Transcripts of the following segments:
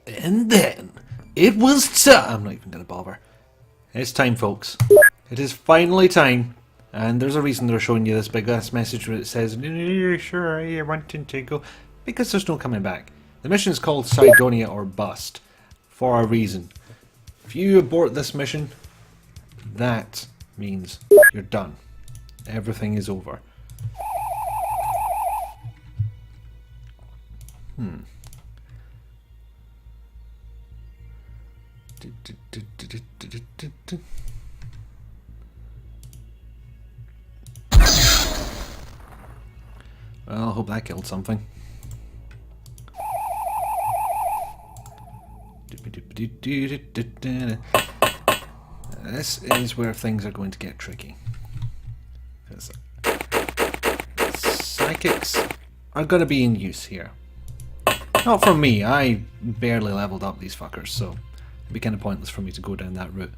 And then it was time. I'm not even going to bother. It's time, folks. It is finally time. And there's a reason they're showing you this big ass message where it says, sure, you're wanting to go. Because there's no coming back. The mission is called Sidonia or Bust. For a reason. If you abort this mission, that means you're done. Everything is over. Well, I hope that killed something. This is where things are going to get tricky. Because psychics are going to be in use here. Not for me, I barely leveled up these fuckers, so it'd be kind of pointless for me to go down that route.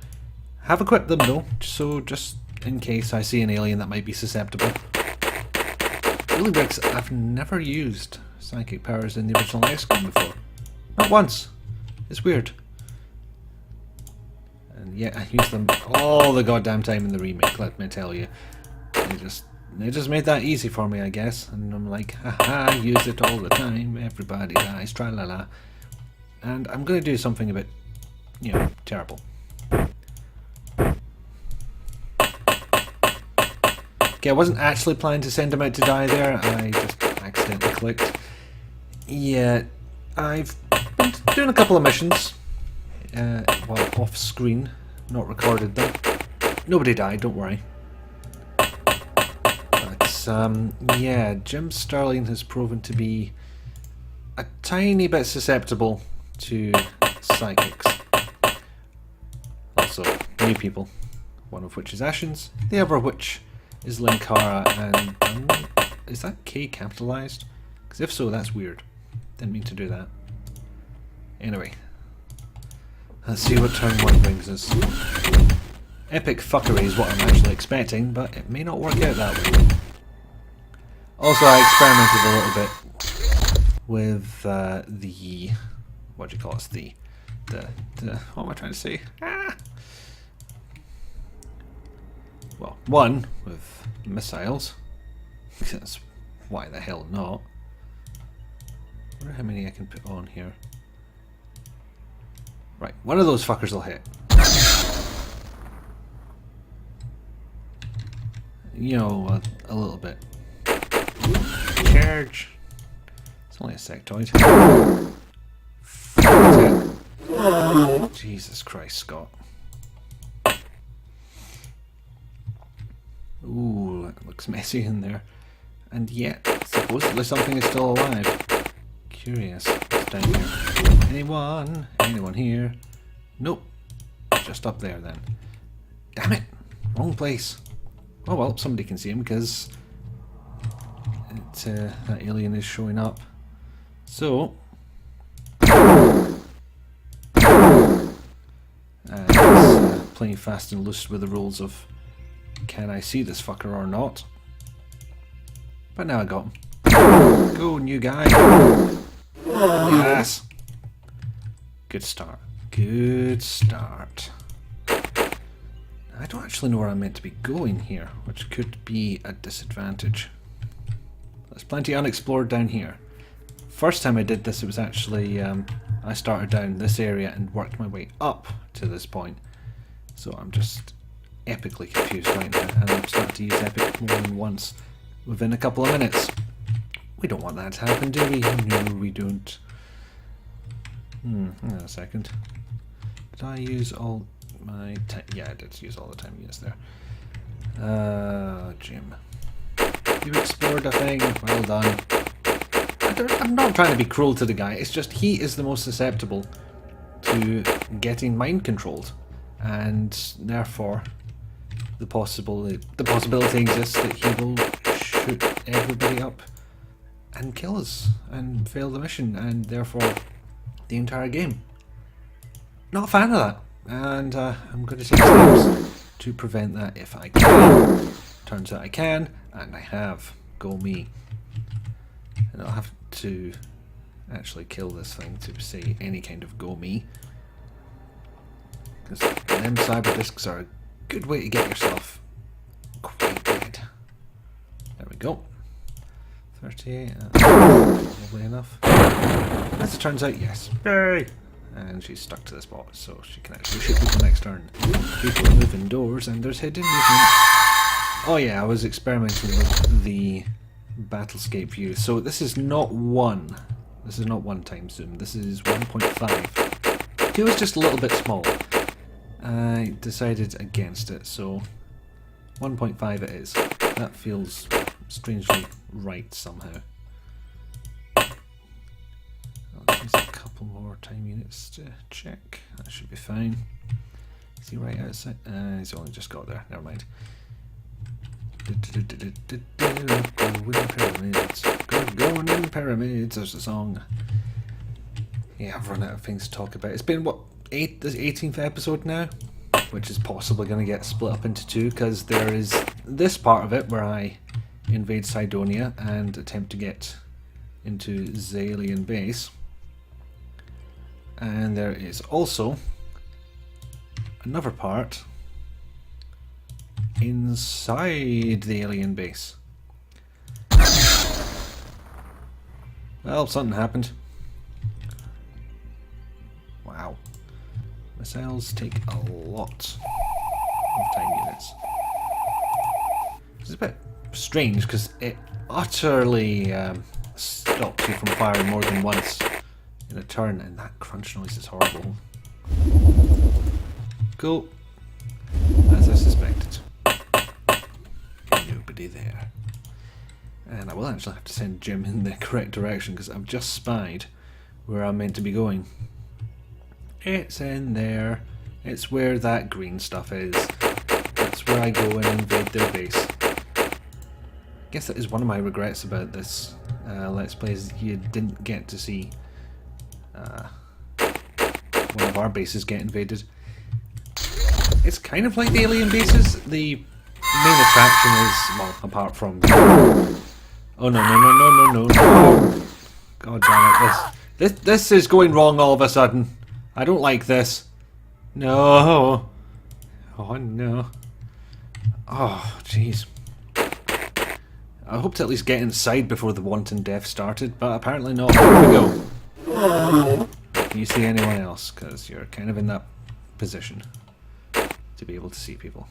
Have equipped them though, so just in case I see an alien that might be susceptible. Really Bricks, I've never used psychic powers in the original X game before. Not once. It's weird. And yet I use them all the goddamn time in the remake, let me tell you. They just made that easy for me, I guess. And I'm like, haha, I use it all the time, everybody dies, tra-la-la. And I'm going to do something a bit, you know, terrible. Okay, I wasn't actually planning to send him out to die there, I just accidentally clicked. Yeah, I've been doing a couple of missions, well, off screen, not recorded them. Nobody died, don't worry. But, yeah, Jim Sterling has proven to be a tiny bit susceptible to psychics. Also, new people, one of which is Ashens, the other of which is Linkara, and is that K capitalized? Because if so, that's weird. Didn't mean to do that. Anyway, let's see what turn 1 brings us. Epic fuckery is what I'm actually expecting, but it may not work out that way. Also, I experimented a little bit with the, what do you call it? The what am I trying to say? Well, one with missiles, because why the hell not? I wonder how many I can put on here. Right, one of those fuckers will hit. You know, a little bit. Charge. It's only a sectoid. Jesus Christ, Scott. Ooh, that looks messy in there. And yet, supposedly something is still alive. Curious. What's down here? Anyone? Anyone here? Nope. Just up there then. Damn it! Wrong place. Oh well, somebody can see him because that alien is showing up. So, it's playing fast and loose with the rules of can I see this fucker or not? But now I got him. Go, new guy. Yes. Good start. Good start. I don't actually know where I'm meant to be going here, which could be a disadvantage. There's plenty unexplored down here. First time I did this, it was actually, I started down this area and worked my way up to this point. So I'm just epically confused right now, and I'm starting to use epic more than once within a couple of minutes. We don't want that to happen, do we? No, we don't. Hang on a second. Did I use all my time? Yeah, I did use all the time used there. Jim. You explored a thing. Well done. I'm not trying to be cruel to the guy, it's just he is the most susceptible to getting mind controlled. And therefore, the possibility exists that he will shoot everybody up and kill us and fail the mission, and therefore the entire game. Not a fan of that, and I'm going to take steps to prevent that if I can. Turns out I can, and I have. Go me. And I'll have to actually kill this thing to say any kind of go me. Because them cyber discs are a good way to get yourself quite dead. There we go. 38, lovely enough. As it turns out, yes. Yay! And she's stuck to the spot, so she can actually shoot people next turn. People are moving doors, and there's hidden movement. Oh yeah, I was experimenting with the Battlescape view. So this is not 1. This is not 1 time zoom. This is 1.5. It was just a little bit small. I decided against it, so 1.5 it is. That feels strangely right somehow. I'll use a couple more time units to check. That should be fine. Is he right outside? He's only just got there. Never mind. Going in pyramids. Going in pyramids. There's a song. Yeah, I've run out of things to talk about. It's been what, this 18th episode now, which is possibly going to get split up into 2 because there is this part of it where I invade Cydonia and attempt to get into Zalian base, and there is also another part inside the alien base. Well, something happened. Wow. Missiles take a lot of time units. It's a bit strange because it utterly stops you from firing more than once in a turn, and that crunch noise is horrible. Cool. As I suspected. Nobody there. And I will actually have to send Jim in the correct direction because I've just spied where I'm meant to be going. It's in there. It's where that green stuff is. That's where I go and invade their base. I guess that is one of my regrets about this Let's Play, is you didn't get to see one of our bases get invaded. It's kind of like the alien bases. The main attraction is, well, apart from... Oh no, no, no, no, no, no. God damn it, this is going wrong all of a sudden. I don't like this. No. Oh no. Oh, jeez. I hoped to at least get inside before the wanton death started, but apparently not. Here we go. Can you see anyone else? Because you're kind of in that position to be able to see people.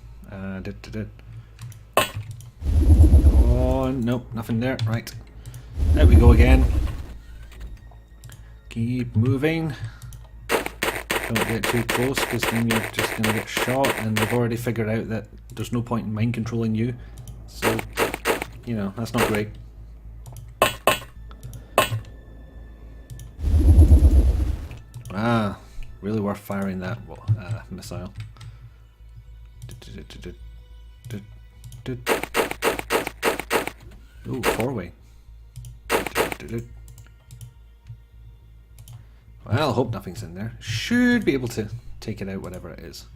Oh, nope, nothing there. Right. There we go again. Keep moving. Don't get too close because then you're just going to get shot, and they've already figured out that there's no point in mind controlling you. So, you know, that's not great. Ah, really worth firing that missile. Ooh, 4-way. Well, hope nothing's in there. Should be able to take it out, whatever it is.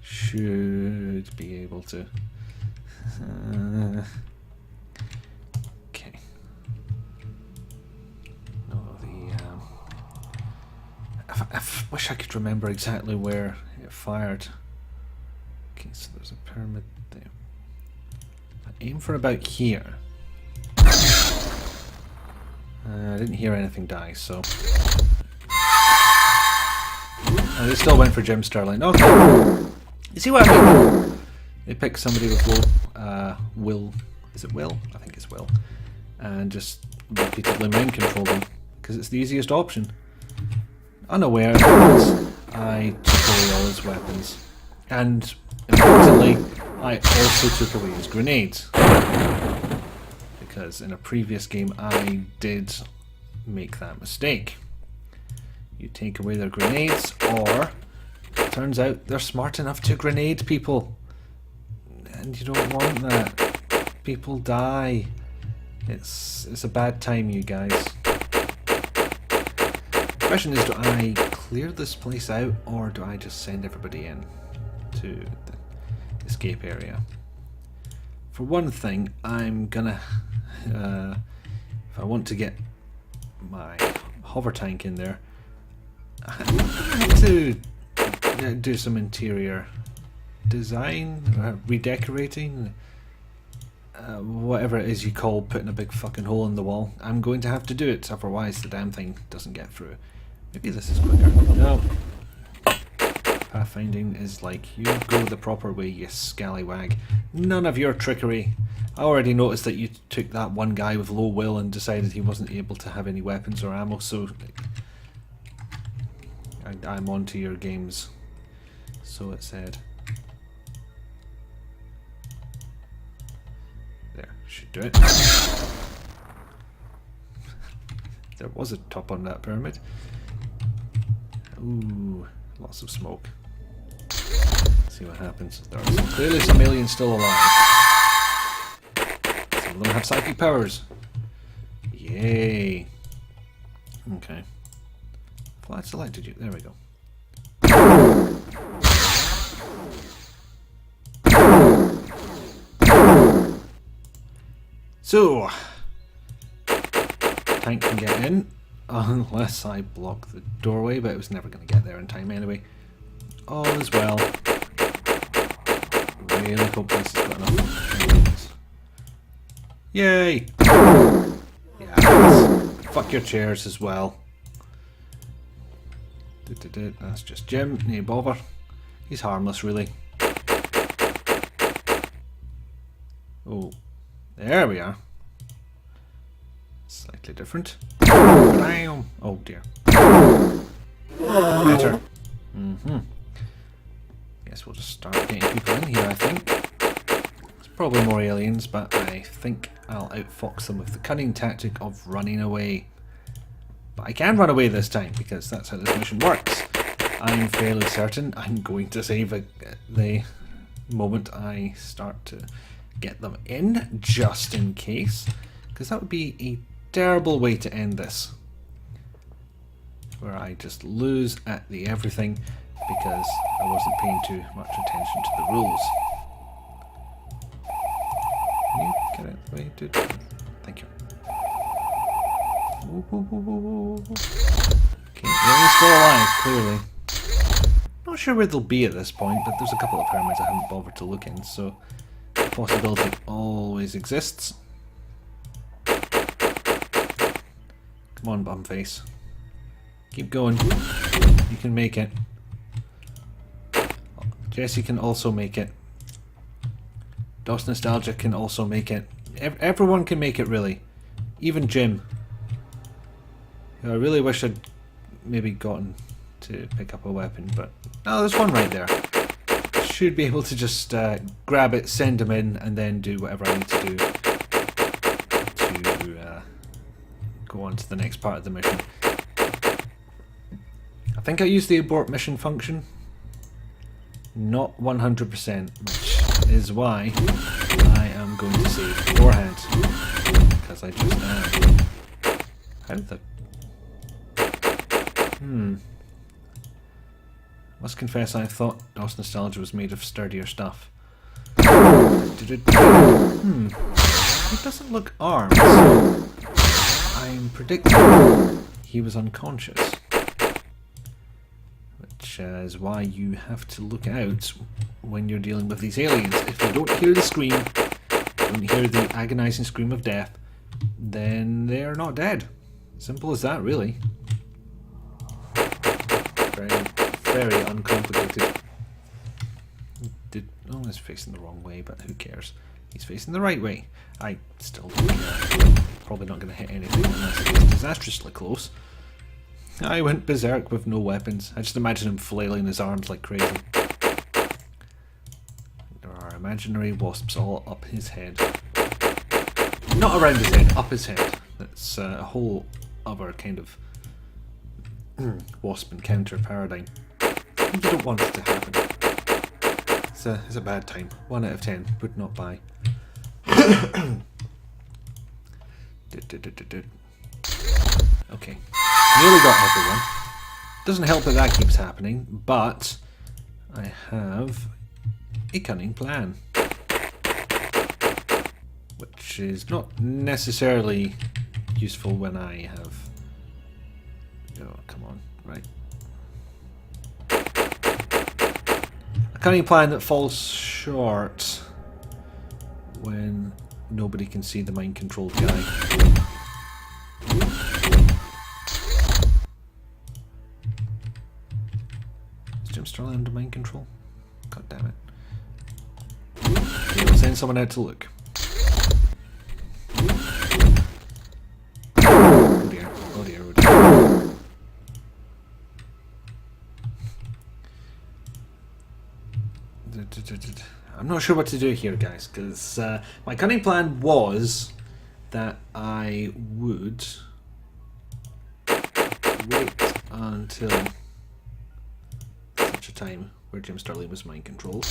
Should be able to. Okay. No, I wish I could remember exactly where it fired. Okay, so there's a pyramid there. I aim for about here. I didn't hear anything die, so... Oh, they still went for Jim Sterling. Okay. You see what I mean? They pick somebody with low will. Is it will? I think it's will. And just repeatedly mind control them. Because it's the easiest option. Unaware that I took away all his weapons. And, importantly, I also took away his grenades. Because in a previous game I did make that mistake. You take away their grenades, or it turns out they're smart enough to grenade people. And you don't want that. People die. It's a bad time, you guys. The question is, do I clear this place out, or do I just send everybody in to the escape area? For one thing, I'm gonna... if I want to get my hover tank in there. I'm going to have to do some interior design, redecorating, whatever it is you call putting a big fucking hole in the wall. I'm going to have to do it, otherwise the damn thing doesn't get through. Maybe this is quicker. No. Pathfinding is like, you go the proper way, you scallywag. None of your trickery. I already noticed that you took that one guy with low will and decided he wasn't able to have any weapons or ammo, so I'm onto your games. So it said. There, should do it. There was a top on that pyramid. Ooh, lots of smoke. See what happens. There are clearly some aliens still alive. Some of them have psychic powers. Yay. Okay. Well, I selected you. There we go. So, tank can get in, unless I block the doorway, but it was never going to get there in time anyway. All is well. Really hope this has got enough. Yay! Yes. Fuck your chairs as well. That's just Jim, no bother. He's harmless, really. Oh, there we are. Slightly different. Bam! Oh dear. Better. Guess we'll just start getting people in here, I think. There's probably more aliens, but I think I'll outfox them with the cunning tactic of running away. But I can run away this time, because that's how this mission works. I'm fairly certain I'm going to save the moment I start to get them in, just in case. Because that would be a terrible way to end this. Where I just lose at the everything because I wasn't paying too much attention to the rules. Can you get out of the way, dude? Thank you. Okay, they're still alive, clearly. Not sure where they'll be at this point, but there's a couple of pyramids I haven't bothered to look in, so the possibility always exists. Come on, bumface. Keep going. You can make it. Jesse can also make it. DOS Nostalgia can also make it. Everyone can make it, really. Even Jim. I really wish I'd maybe gotten to pick up a weapon, but... Oh, there's one right there. Should be able to just grab it, send him in, and then do whatever I need to do to go on to the next part of the mission. I think I used the abort mission function. Not 100%, which is why I am going to save beforehand. Because I just am. How did the... Must confess I thought DOS Nostalgia was made of sturdier stuff. He doesn't look armed, so I'm predicting he was unconscious. Which is why you have to look out when you're dealing with these aliens. If you don't hear the scream, don't hear the agonizing scream of death, then they're not dead. Simple as that, really. Very, very uncomplicated. Oh, he's facing the wrong way, but who cares? He's facing the right way. I still don't care. Probably not going to hit anything unless it gets disastrously close. I went berserk with no weapons. I just imagine him flailing his arms like crazy. There are imaginary wasps all up his head. Not around his head, up his head. That's a whole other kind of wasp encounter paradigm. You don't want it to happen. It's a bad time. 1 out of 10. Would not buy. Okay. Nearly got everyone. Doesn't help that that keeps happening, but I have a cunning plan. Which is not necessarily useful when I have Oh, come on. Right. A cunning plan that falls short when nobody can see the mind-controlled guy. Is Jim Sterling under mind control? God damn it. Okay, we'll send someone out to look. Oh dear, oh dear, oh dear. I'm not sure what to do here, guys, because my cunning plan was that I would wait until such a time where Jim Sterling was mind controlled,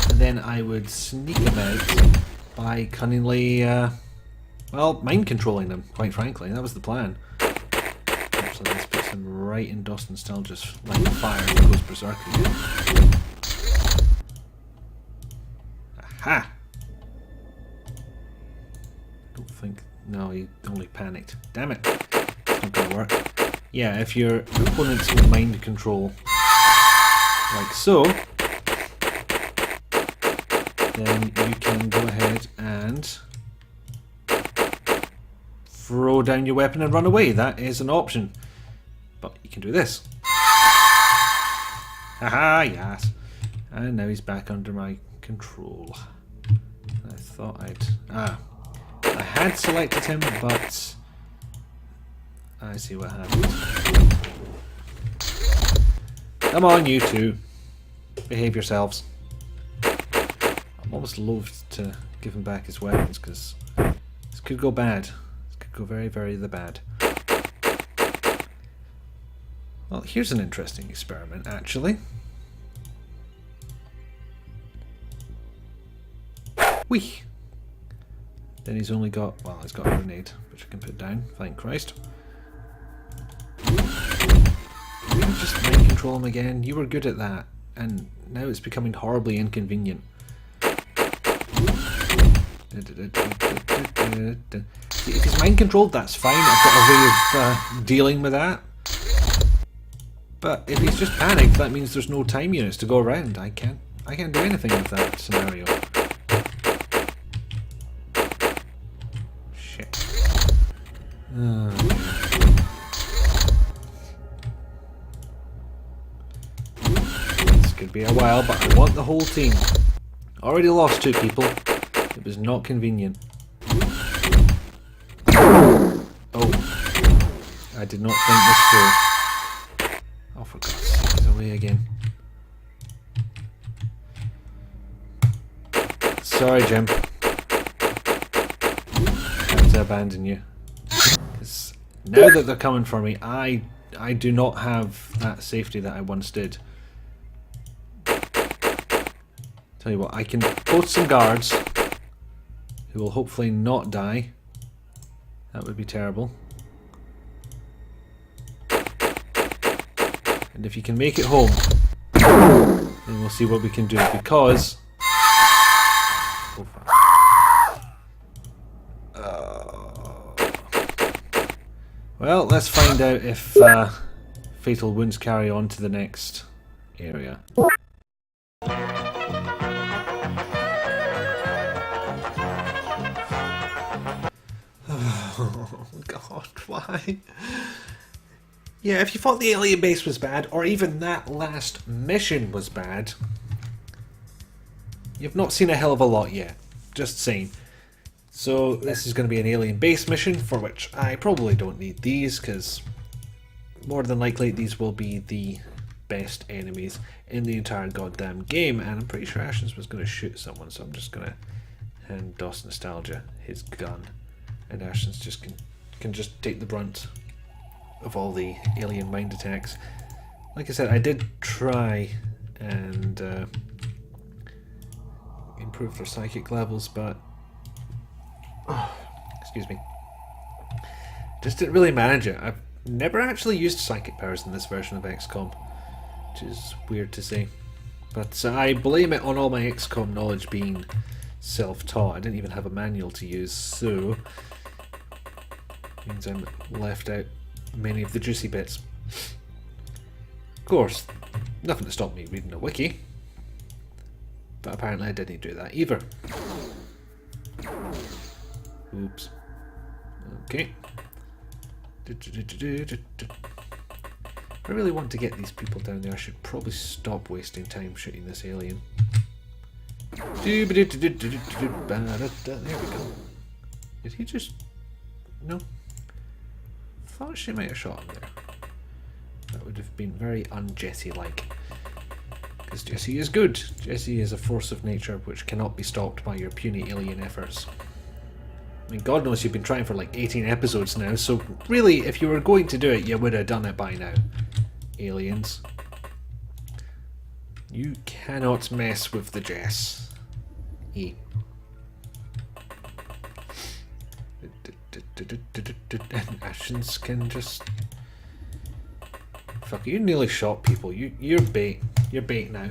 and then I would sneak him out by cunningly, well, mind controlling him, quite frankly. That was the plan. Actually, this puts him right in Dawson Nostalgia's line of fire and goes berserk again. Aha! Don't think... No, he only panicked. Damn it! It's not gonna work. Yeah, if your opponent's in mind control, like so, then you can go ahead and throw down your weapon and run away. That is an option. But you can do this. Haha, yes. And now he's back under my control. I thought I had selected him, but I see what happened. Come on, you two. Behave yourselves. I'm almost loath to give him back his weapons, because this could go bad. This could go very, very bad. Well, here's an interesting experiment, actually. Whee! Then he's only got, well, he's got a grenade, which I can put down, thank Christ. Just mind control him again. You were good at that, and now it's becoming horribly inconvenient. See, if he's mind controlled, that's fine. I've got a way of dealing with that. But if he's just panicked, that means there's no time units to go around. I can't do anything with that scenario. Shit. This could be a while, but I want the whole team. Already lost 2 people. It was not convenient. Oh. I did not think this through. Oh, for God's sake, he's away again. Sorry, Jim. I have to abandon you. Because now that they're coming for me, I do not have that safety that I once did. Tell you what, I can post some guards who will hopefully not die. That would be terrible. And if you can make it home, then we'll see what we can do, because... Well, let's find out if fatal wounds carry on to the next area. Oh God, why? Yeah, if you thought the alien base was bad, or even that last mission was bad, you've not seen a hell of a lot yet. Just saying. So this is going to be an alien base mission, for which I probably don't need these, because more than likely these will be the best enemies in the entire goddamn game, and I'm pretty sure Ashens was going to shoot someone, so I'm just going to hand Dawson Nostalgia his gun, and Ashens just can just take the brunt of all the alien mind attacks. Like I said, I did try and improve their psychic levels, but excuse me, just didn't really manage it. I've never actually used psychic powers in this version of XCOM, which is weird to say, but I blame it on all my XCOM knowledge being self-taught. I didn't even have a manual to use, so it means I'm left out many of the juicy bits. Of course, nothing to stop me reading a wiki. But apparently I didn't do that either. Oops. Okay. If I really want to get these people down there, I should probably stop wasting time shooting this alien. There we go. Did he just... No. Thought she might have shot him there. That would have been very un-Jessie-like. Because Jessie is good. Jessie is a force of nature which cannot be stopped by your puny alien efforts. I mean, God knows you've been trying for like 18 episodes now, so really, if you were going to do it, you would have done it by now. Aliens. You cannot mess with the Jess. E. Actions can just... Fuck, you nearly shot people. You're bait. You're bait now.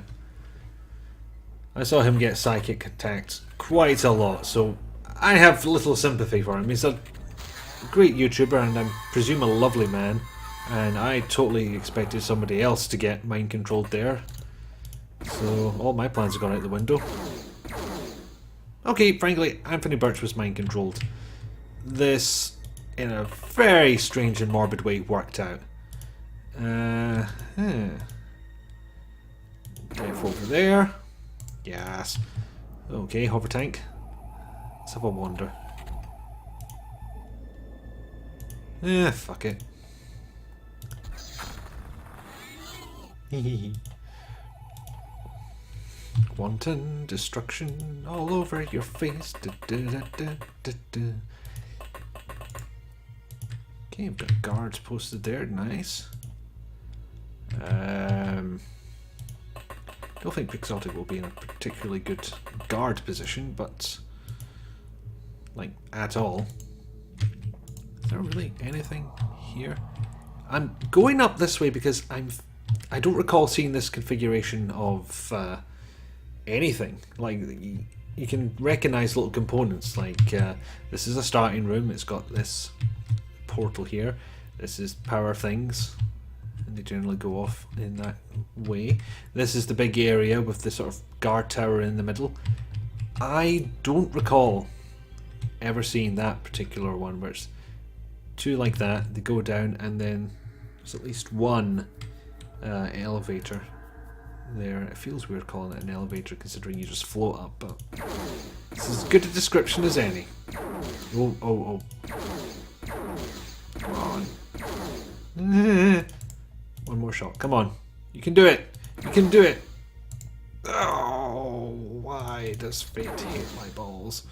I saw him get psychic attacked quite a lot, so I have little sympathy for him. He's a great YouTuber and I presume a lovely man, and I totally expected somebody else to get mind controlled there. So all my plans have gone out the window. Okay, frankly, Anthony Birch was mind controlled. This, in a very strange and morbid way, worked out. Death over there. Yes. Okay, hover tank. Let's have a wander. Fuck it. Wanton destruction all over your face. Okay, we've got guards posted there. Nice. Don't think Quixotic will be in a particularly good guard position, but like at all. Is there really anything here? I'm going up this way because I don't recall seeing this configuration of anything. Like you can recognize little components. Like this is a starting room. It's got this portal here. This is power things. And they generally go off in that way. This is the big area with the sort of guard tower in the middle. I don't recall ever seeing that particular one where it's two like that, they go down, and then there's at least one elevator there. It feels weird calling it an elevator considering you just float up, but it's as good a description as any. Oh. Come on. One more shot. Come on. You can do it. You can do it. Oh, why does fate hate my balls?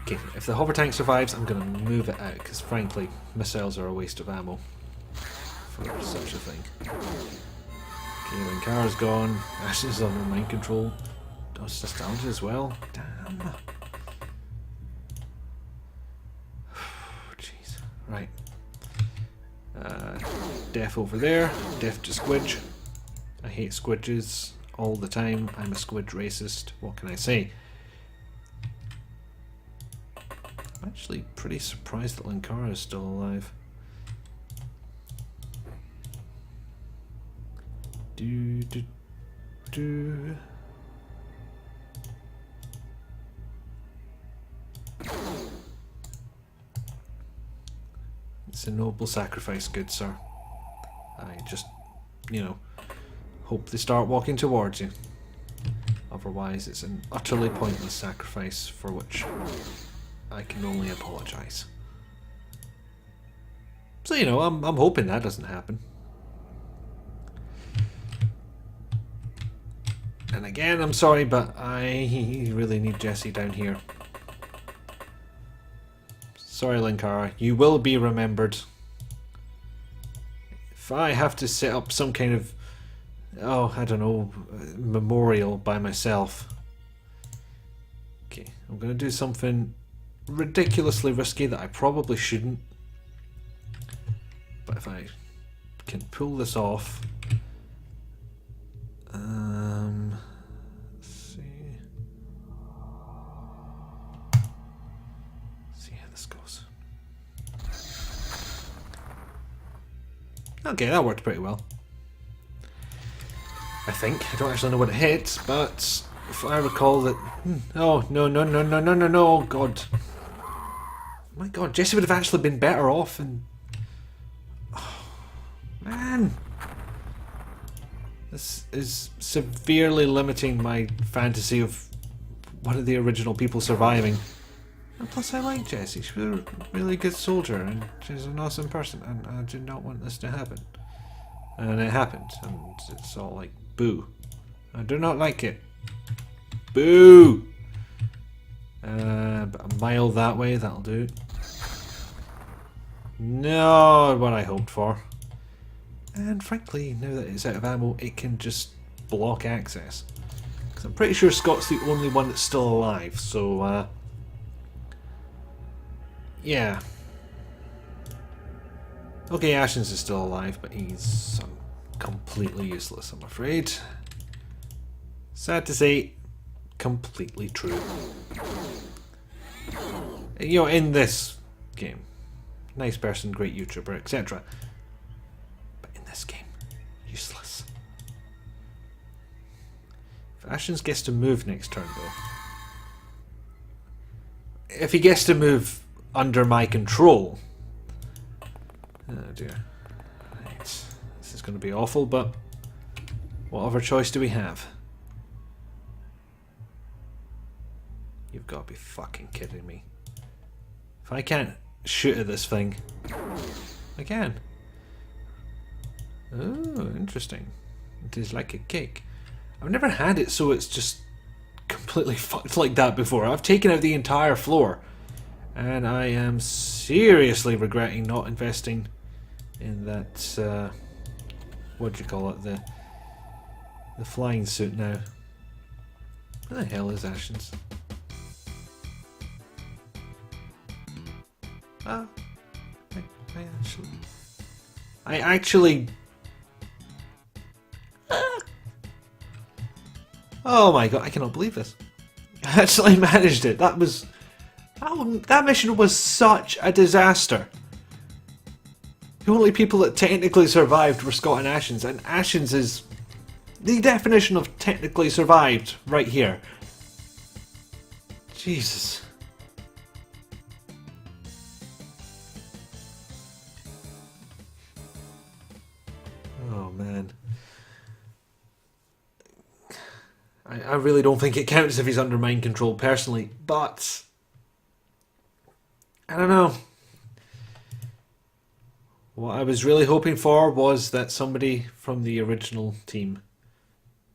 Okay, if the hover tank survives, I'm going to move it out, because frankly, missiles are a waste of ammo for such a thing. Okay, Linkara's gone. Ashes on the mind control. Does nostalgia as well? Damn. Jeez. Right. Death over there. Death to Squidge. I hate squidges all the time. I'm a squidge racist. What can I say? I'm actually pretty surprised that Linkara is still alive. It's a noble sacrifice, good sir. I just, hope they start walking towards you. Otherwise, it's an utterly pointless sacrifice for which I can only apologise. So, I'm hoping that doesn't happen. And again, I'm sorry, but I really need Jessie down here. Sorry, Linkara, you will be remembered. If I have to set up some kind of, I don't know, memorial by myself. Okay, I'm going to do something ridiculously risky that I probably shouldn't. But if I can pull this off... let's see. See how this goes. Okay, that worked pretty well. I think. I don't actually know what it hit, but if I recall that... Oh, no, no, no, no, no, no, no, oh god. My god, Jesse would have actually been better off and... Oh, man. This is severely limiting my fantasy of one of the original people surviving. And plus I like Jessie, she's a really good soldier and she's an awesome person and I did not want this to happen. And it happened and it's all like, boo. I do not like it. Boo! But a mile that way, that'll do. No, what I hoped for. And frankly, now that it's out of ammo, it can just block access. Because I'm pretty sure Scott's the only one that's still alive, so yeah. Okay, Ashens is still alive, but he's completely useless, I'm afraid. Sad to say, completely true. You know, in this game, nice person, great YouTuber, etc. But in this game, useless. If Ashens gets to move next turn, though, if he gets to move under my control, oh dear, right. This is going to be awful, but what other choice do we have? You've got to be fucking kidding me. If I can't shoot at this thing, I can. Oh, interesting. It is like a cake. I've never had it so it's just completely fucked like that before. I've taken out the entire floor. And I am seriously regretting not investing in that, what do you call it, the flying suit now. Where the hell is Ashens? Oh, I actually... Oh my god, I cannot believe this. I actually managed it. That was... That mission was such a disaster. The only people that technically survived were Scott and Ashens, and Ashens is the definition of technically survived right here. Jesus. Oh man. I really don't think it counts if he's under mind control personally, but... I don't know. What I was really hoping for was that somebody from the original team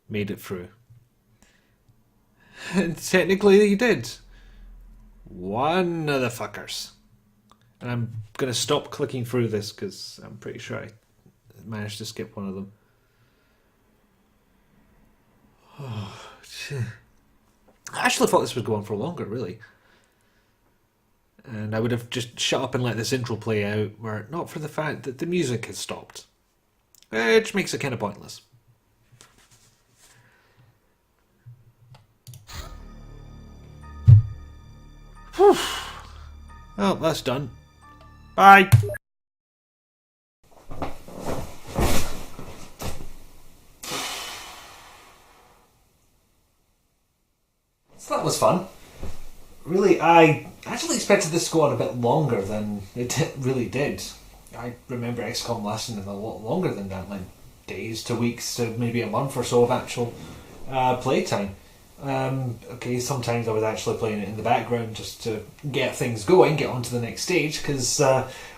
made it through. And technically they did. One of the fuckers. And I'm going to stop clicking through this because I'm pretty sure I managed to skip one of them. Oh, I actually thought this would go on for longer, really. And I would have just shut up and let this intro play out, were it not for the fact that the music has stopped. Which makes it kind of pointless. Whew. Well, that's done. Bye! So that was fun. Really, I actually expected this to go on a bit longer than it really did. I remember XCOM lasting a lot longer than that, like days to weeks to maybe a month or so of actual playtime. Okay, sometimes I was actually playing it in the background just to get things going, get on to the next stage, because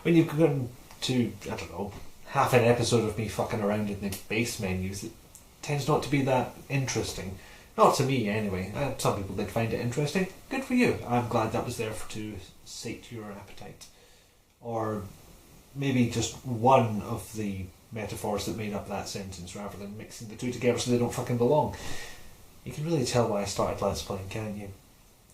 when you've gone to, I don't know, half an episode of me fucking around in the base menus, it tends not to be that interesting. Not to me, anyway. Some people did find it interesting. Good for you. I'm glad that was there to sate your appetite. Or maybe just one of the metaphors that made up that sentence, rather than mixing the two together so they don't fucking belong. You can really tell why I started Let's Playing, can't you?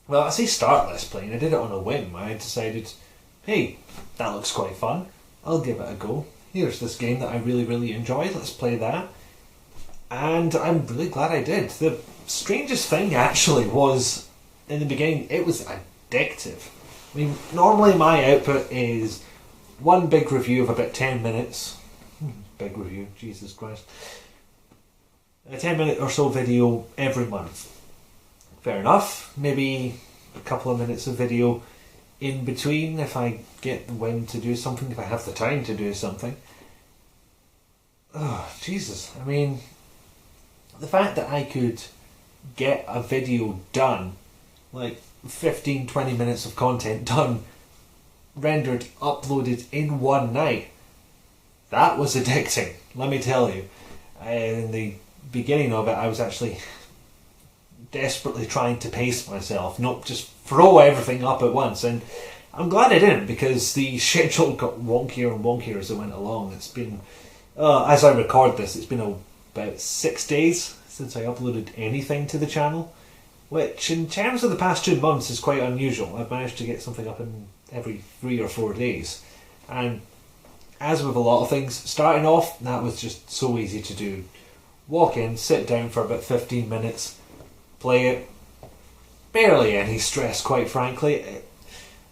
Well, I say start Let's Playing. I did it on a whim. I decided, hey, that looks quite fun. I'll give it a go. Here's this game that I really, really enjoyed. Let's play that. And I'm really glad I did. The strangest thing actually was, in the beginning, it was addictive. I mean, normally my output is one big review of about 10 minutes, big review, Jesus Christ. A 10-minute or so video every month. Fair enough. Maybe a couple of minutes of video in between if I get the wind to do something, if I have the time to do something. Oh, Jesus. I mean, the fact that I could get a video done, like 15-20 minutes of content done, rendered, uploaded in one night, that was addicting, let me tell you. In the beginning of it, I was actually desperately trying to pace myself, not just throw everything up at once, and I'm glad I didn't, because the schedule got wonkier and wonkier as it went along. It's been, as I record this, it's been about 6 days since I uploaded anything to the channel, which in terms of the past 2 months is quite unusual. I've managed to get something up in every 3 or 4 days, and as with a lot of things, starting off, that was just so easy to do. Walk in, sit down for about 15 minutes, play it. Barely any stress, quite frankly.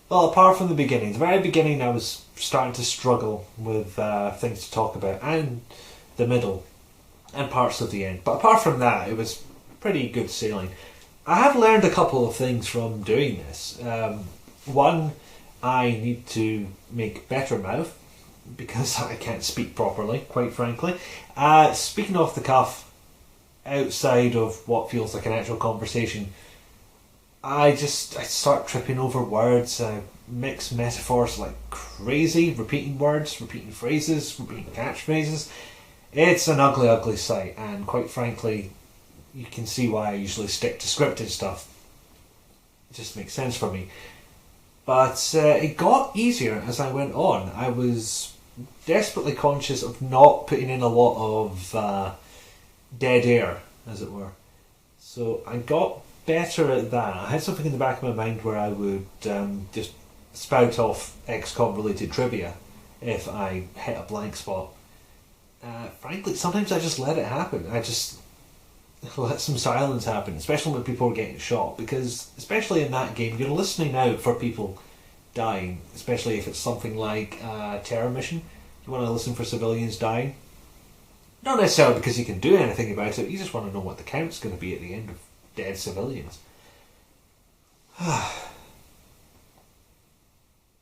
Well, apart from the beginning. The very beginning I was starting to struggle with things to talk about, and the middle, and parts of the end. But apart from that, it was pretty good sailing. I have learned a couple of things from doing this. One, I need to make better mouth, because I can't speak properly, quite frankly. Speaking off the cuff, outside of what feels like an actual conversation, I start tripping over words. I mix metaphors like crazy, repeating words, repeating phrases, repeating catchphrases. It's an ugly, ugly sight, and quite frankly, you can see why I usually stick to scripted stuff. It just makes sense for me. But it got easier as I went on. I was desperately conscious of not putting in a lot of dead air, as it were. So I got better at that. I had something in the back of my mind where I would just spout off XCOM related trivia if I hit a blank spot. Frankly, sometimes I just let it happen. I just let some silence happen, especially when people are getting shot, because especially in that game, you're listening out for people dying, especially if it's something like a terror mission. You want to listen for civilians dying. Not necessarily because you can do anything about it, you just want to know what the count's going to be at the end of dead civilians.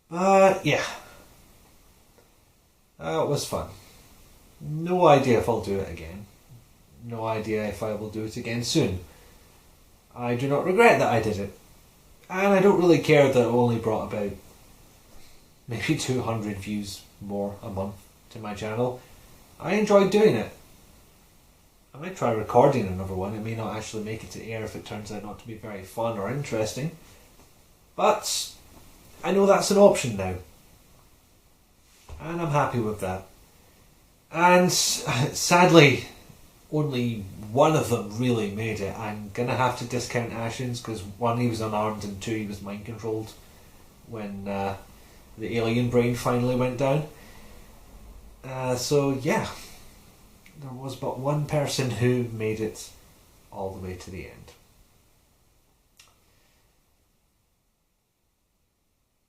But yeah, it was fun. No idea if I'll do it again. No idea if I will do it again soon. I do not regret that I did it. And I don't really care that it only brought about maybe 200 views more a month to my channel. I enjoyed doing it. I might try recording another one. It may not actually make it to air if it turns out not to be very fun or interesting. But I know that's an option now. And I'm happy with that. And sadly, only one of them really made it. I'm going to have to discount Ashens, because one, he was unarmed, and two, he was mind controlled when the alien brain finally went down. So yeah, there was but one person who made it all the way to the end.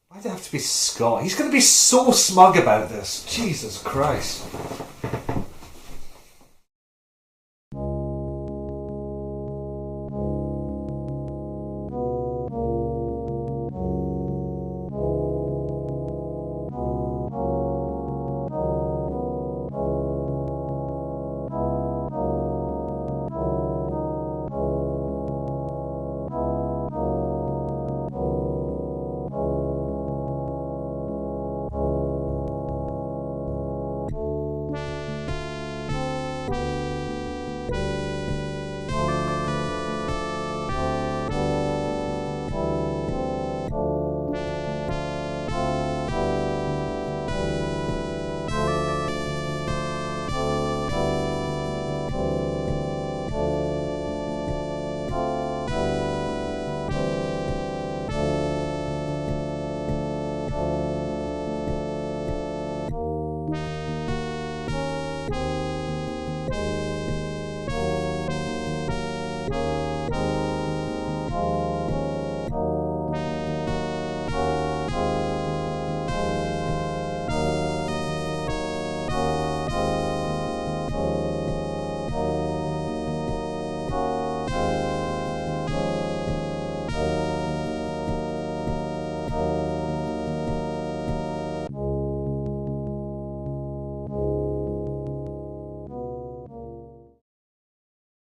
Why'd it have to be Scott? He's going to be so smug about this. Jesus Christ.